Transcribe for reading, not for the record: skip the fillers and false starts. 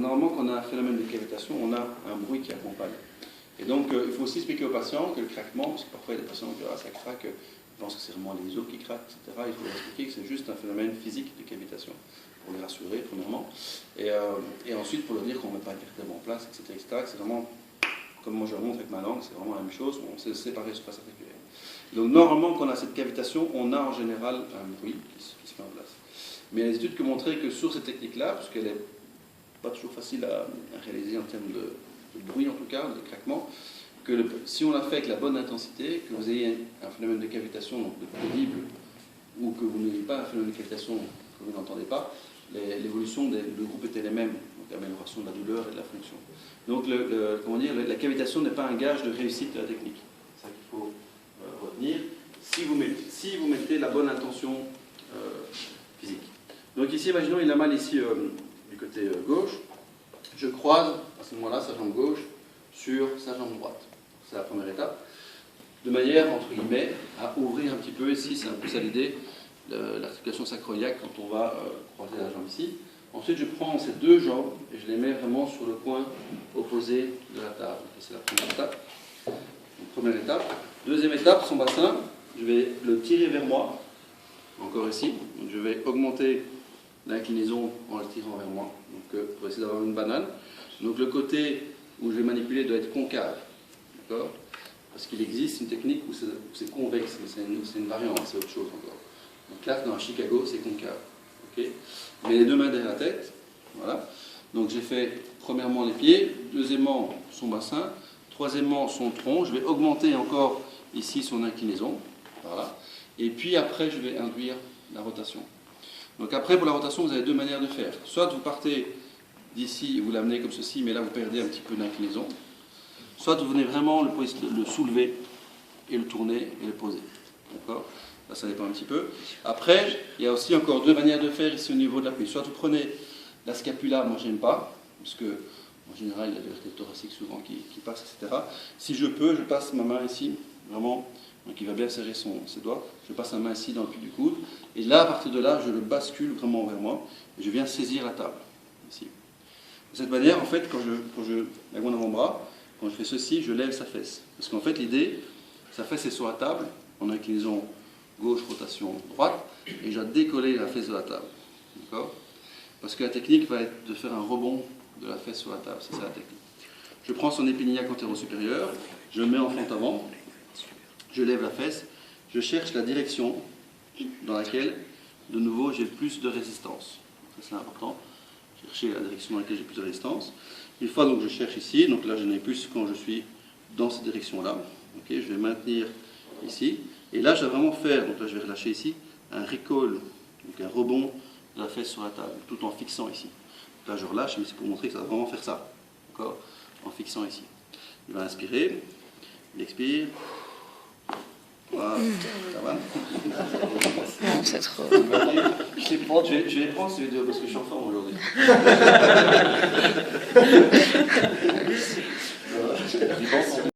normalement, quand on a un phénomène de cavitation, on a un bruit qui accompagne. Et donc, il faut aussi expliquer aux patients que le craquement, parce que parfois il y a des patients qui disent ah, ça craque, je pense que c'est vraiment les os qui craquent, etc. Il faut leur expliquer que c'est juste un phénomène physique de cavitation, pour les rassurer, premièrement. Et ensuite, pour leur dire qu'on ne met pas un cartable en place, etc. Que c'est vraiment, comme moi je le montre avec ma langue, c'est vraiment la même chose, on sait séparer surface articulaire. Donc, normalement, quand on a cette cavitation, on a en général un bruit qui se met en place. Mais il y a des études qui ont montré que sur cette technique-là, parce qu'elle n'est pas toujours facile à réaliser en termes de bruit en tout cas, de craquement, que si on l'a fait avec la bonne intensité, que vous ayez un phénomène de cavitation donc audible, ou que vous n'ayez pas un phénomène de cavitation que vous n'entendez pas, l'évolution du groupe était les mêmes, donc amélioration de la douleur et de la fonction. Donc comment dire, la cavitation n'est pas un gage de réussite de la technique. C'est ça qu'il faut retenir, si vous mettez la bonne intention physique. Donc ici, imaginons, il a mal ici du côté gauche. Je croise à ce moment-là sa jambe gauche sur sa jambe droite. C'est la première étape. De manière, entre guillemets, à ouvrir un petit peu ici, c'est un peu ça l'idée, l'articulation sacro-iliaque quand on va croiser la jambe ici. Ensuite, je prends ces deux jambes et je les mets vraiment sur le coin opposé de la table. C'est la première étape. Donc, première étape. Deuxième étape, son bassin, je vais le tirer vers moi, encore ici. Donc, je vais augmenter l'inclinaison en le tirant vers moi, donc pour essayer d'avoir une banane. Donc le côté où je vais manipuler doit être concave, d'accord? Parce qu'il existe une technique où c'est convexe, mais c'est une variante, c'est autre chose encore. Donc là, dans Chicago, c'est concave, ok? Mais les deux mains derrière la tête, voilà. Donc j'ai fait premièrement les pieds, deuxièmement son bassin, troisièmement son tronc. Je vais augmenter encore ici son inclinaison, voilà. Et puis après, je vais induire la rotation. Donc après, pour la rotation, vous avez deux manières de faire. Soit vous partez d'ici et vous l'amenez comme ceci, mais là vous perdez un petit peu d'inclinaison. Soit vous venez vraiment le soulever et le tourner et le poser. D'accord? Là, ça dépend un petit peu. Après, il y a aussi encore deux manières de faire ici au niveau de l'appui. Soit vous prenez la scapula, moi j'aime pas, parce que en général, il y a des vertèbres thoraciques souvent qui passent, etc. Si je peux, je passe ma main ici, vraiment. Donc il va bien serrer ses doigts. Je passe la main ici dans le pli du coude. Et là, à partir de là, je le bascule vraiment vers moi. Et je viens saisir la table. Ici. De cette manière, en fait, avec mon avant-bras, quand je fais ceci, je lève sa fesse. Parce qu'en fait, l'idée, sa fesse est sur la table, en inclinaison gauche, rotation droite, et je dois décoller la fesse de la table. D'accord? Parce que la technique va être de faire un rebond de la fesse sur la table. C'est ça la technique. Je prends son épiniaque antéro-supérieur, je le mets en fente avant. Je lève la fesse, je cherche la direction dans laquelle, de nouveau, j'ai plus de résistance. Ça, c'est important. Chercher la direction dans laquelle j'ai plus de résistance. Une fois donc je cherche ici, donc là je n'ai plus quand je suis dans cette direction-là. Okay, je vais maintenir ici. Et là, je vais vraiment faire, donc là je vais relâcher ici, un recall, donc un rebond de la fesse sur la table, tout en fixant ici. Donc là je relâche, mais c'est pour montrer que ça va vraiment faire ça. D'accord? En fixant ici. Il va inspirer, il expire. Voilà, ça va? Non, c'est trop. Je vais les prendre ces vidéos parce que je suis en forme aujourd'hui. J'y pense.